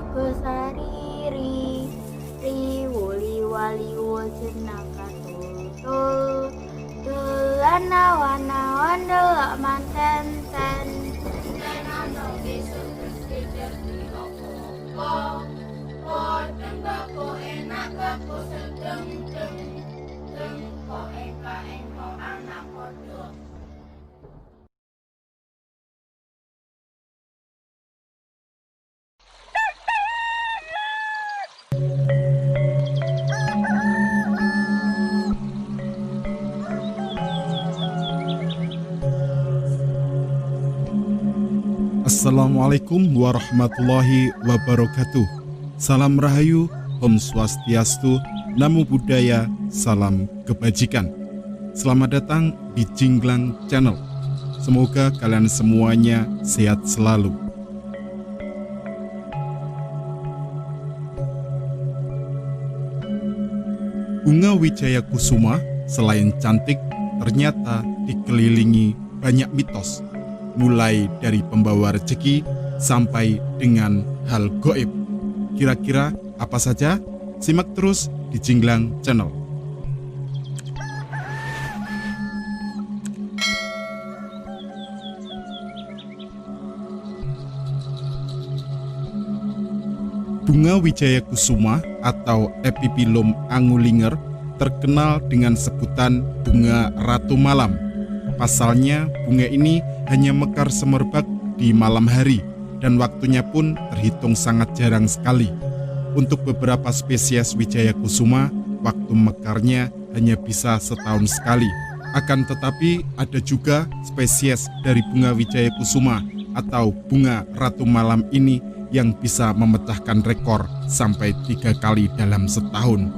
kesariri riwuli wali jenaka tul delana wana wandel manten ten tenano besok tersejar di opo tembako enak aku sedeng deng kok engko anak kodok. Assalamualaikum warahmatullahi wabarakatuh. Salam Rahayu, Om Swastiastu, Namo Buddhaya, Salam Kebajikan. Selamat datang di Jinglang Channel. Semoga kalian semuanya sehat selalu. Bunga Wijaya Kusuma selain cantik, ternyata dikelilingi banyak mitos. Mulai dari pembawa rezeki sampai dengan hal gaib. Kira-kira apa saja? Simak terus di Jinglang Channel. Bunga Wijaya Kusuma atau Epiphyllum angulinger terkenal dengan sebutan bunga Ratu Malam. Pasalnya, bunga ini hanya mekar semerbak di malam hari dan waktunya pun terhitung sangat jarang sekali. Untuk beberapa spesies Wijaya Kusuma, waktu mekarnya hanya bisa setahun sekali. Akan tetapi ada juga spesies dari bunga Wijaya Kusuma atau bunga Ratu Malam ini yang bisa memecahkan rekor sampai 3 kali dalam setahun.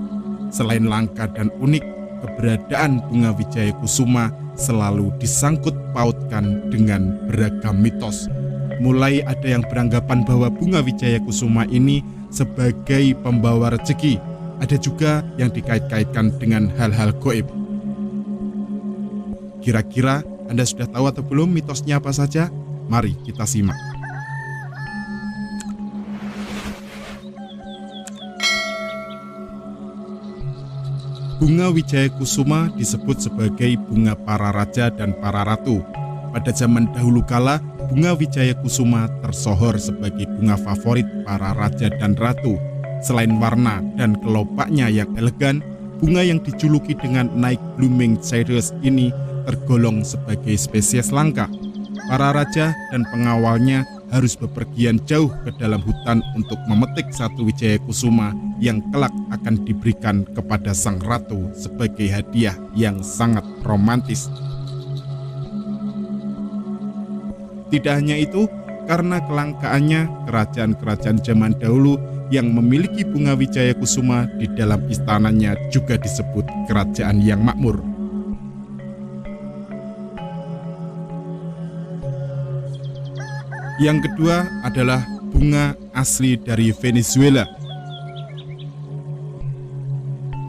Selain langka dan unik, keberadaan bunga Wijaya Kusuma selalu disangkut pautkan dengan beragam mitos. Mulai ada yang beranggapan bahwa bunga Wijaya Kusuma ini sebagai pembawa rezeki. Ada juga yang dikait-kaitkan dengan hal-hal gaib. Kira-kira Anda sudah tahu atau belum mitosnya apa saja? Mari kita simak. Bunga Wijaya Kusuma disebut sebagai bunga para raja dan para ratu. Pada zaman dahulu kala, bunga Wijaya Kusuma tersohor sebagai bunga favorit para raja dan ratu. Selain warna dan kelopaknya yang elegan, bunga yang dijuluki dengan Night Blooming Cereus ini tergolong sebagai spesies langka. Para raja dan pengawalnya harus bepergian jauh ke dalam hutan untuk memetik satu Wijaya Kusuma yang kelak akan diberikan kepada sang ratu sebagai hadiah yang sangat romantis. Tidak hanya itu, karena kelangkaannya, kerajaan-kerajaan zaman dahulu yang memiliki bunga Wijaya Kusuma di dalam istananya juga disebut kerajaan yang makmur. Yang kedua adalah bunga asli dari Venezuela.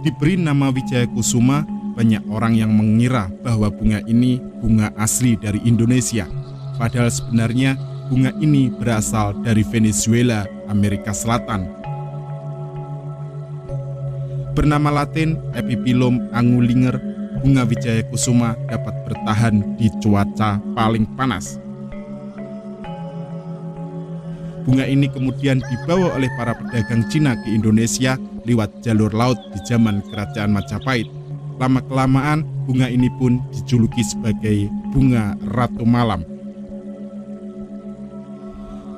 Diberi nama Wijaya Kusuma, banyak orang yang mengira bahwa bunga ini bunga asli dari Indonesia. Padahal sebenarnya bunga ini berasal dari Venezuela, Amerika Selatan. Bernama Latin Epiphyllum angulinger, bunga Wijaya Kusuma dapat bertahan di cuaca paling panas. Bunga ini kemudian dibawa oleh para pedagang Cina ke Indonesia lewat jalur laut di zaman Kerajaan Majapahit. Lama-kelamaan, bunga ini pun dijuluki sebagai bunga Ratu Malam.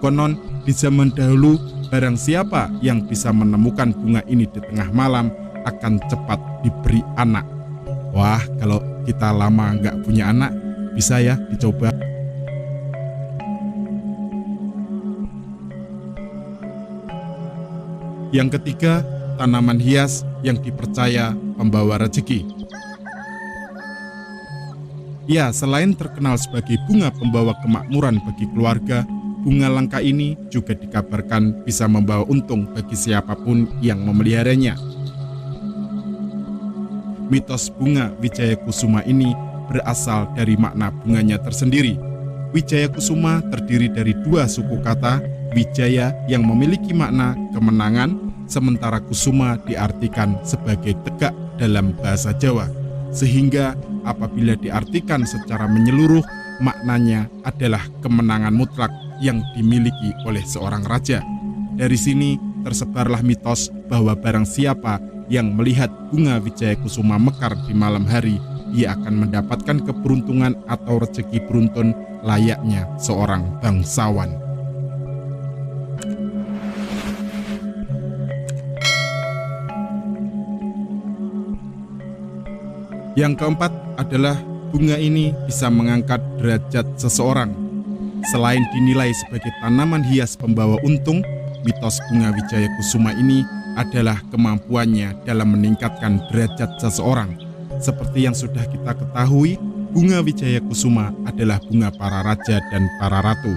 Konon, di zaman dahulu, barang siapa yang bisa menemukan bunga ini di tengah malam akan cepat diberi anak. Wah, kalau kita lama nggak punya anak, bisa ya dicoba. Yang ketiga, tanaman hias yang dipercaya pembawa rezeki. Ya, selain terkenal sebagai bunga pembawa kemakmuran bagi keluarga, bunga langka ini juga dikabarkan bisa membawa untung bagi siapapun yang memeliharanya. Mitos bunga Wijaya Kusuma ini berasal dari makna bunganya tersendiri. Wijaya Kusuma terdiri dari 2 suku kata, wijaya yang memiliki makna kemenangan, sementara kusuma diartikan sebagai tegak dalam bahasa Jawa. Sehingga apabila diartikan secara menyeluruh, maknanya adalah kemenangan mutlak yang dimiliki oleh seorang raja. Dari sini tersebarlah mitos bahwa barang siapa yang melihat bunga wijaya kusuma mekar di malam hari, ia akan mendapatkan keberuntungan atau rezeki beruntun layaknya seorang bangsawan. Yang keempat adalah bunga ini bisa mengangkat derajat seseorang. Selain dinilai sebagai tanaman hias pembawa untung, mitos bunga wijaya kusuma ini adalah kemampuannya dalam meningkatkan derajat seseorang. Seperti yang sudah kita ketahui, bunga wijaya kusuma adalah bunga para raja dan para ratu.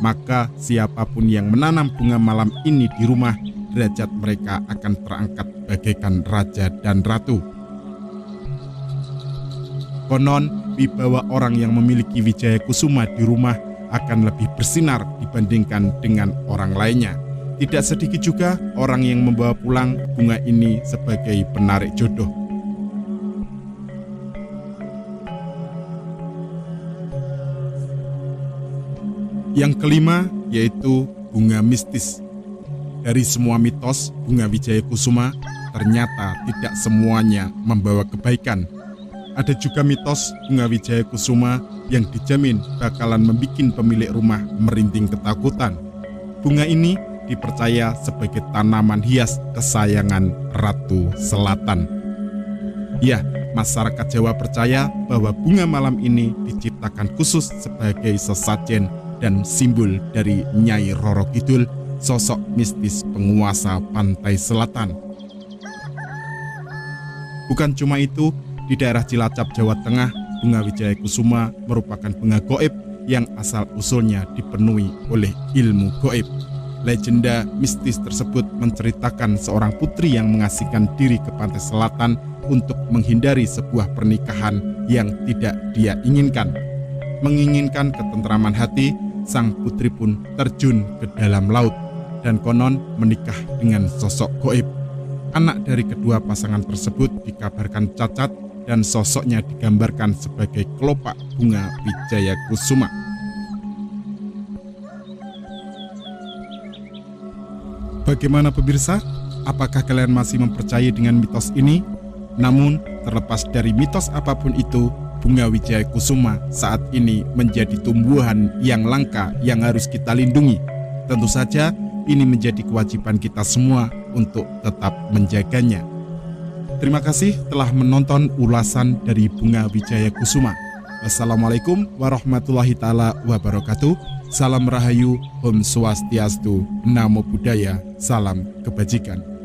Maka siapapun yang menanam bunga malam ini di rumah, derajat mereka akan terangkat bagaikan raja dan ratu. Konon, wibawa orang yang memiliki wijaya kusuma di rumah akan lebih bersinar dibandingkan dengan orang lainnya. Tidak sedikit juga orang yang membawa pulang bunga ini sebagai penarik jodoh. Yang kelima yaitu bunga mistis. Dari semua mitos bunga wijaya kusuma, ternyata tidak semuanya membawa kebaikan. Ada juga mitos bunga wijaya kusuma yang dijamin bakalan membuat pemilik rumah merinding ketakutan. Bunga ini dipercaya sebagai tanaman hias kesayangan Ratu Selatan. Ya, masyarakat Jawa percaya bahwa bunga malam ini diciptakan khusus sebagai sesajen dan simbol dari Nyai Roro Kidul, sosok mistis penguasa pantai selatan. Bukan cuma itu, di daerah Cilacap, Jawa Tengah, bunga wijaya kusuma merupakan bunga goib yang asal-usulnya dipenuhi oleh ilmu goib. Legenda mistis tersebut menceritakan seorang putri yang mengasihkan diri ke pantai selatan untuk menghindari sebuah pernikahan yang tidak dia inginkan. Menginginkan ketentraman hati, sang putri pun terjun ke dalam laut dan konon menikah dengan sosok goib. Anak dari kedua pasangan tersebut dikabarkan cacat dan sosoknya digambarkan sebagai kelopak bunga wijaya kusuma. Bagaimana pemirsa? Apakah kalian masih mempercayai dengan mitos ini? Namun, terlepas dari mitos apapun itu, bunga wijaya kusuma saat ini menjadi tumbuhan yang langka yang harus kita lindungi. Tentu saja, ini menjadi kewajiban kita semua untuk tetap menjaganya. Terima kasih telah menonton ulasan dari bunga wijaya kusuma. Wassalamualaikum warahmatullahi taala wabarakatuh. Salam Rahayu, Om Swastiastu, Namo Buddhaya, Salam Kebajikan.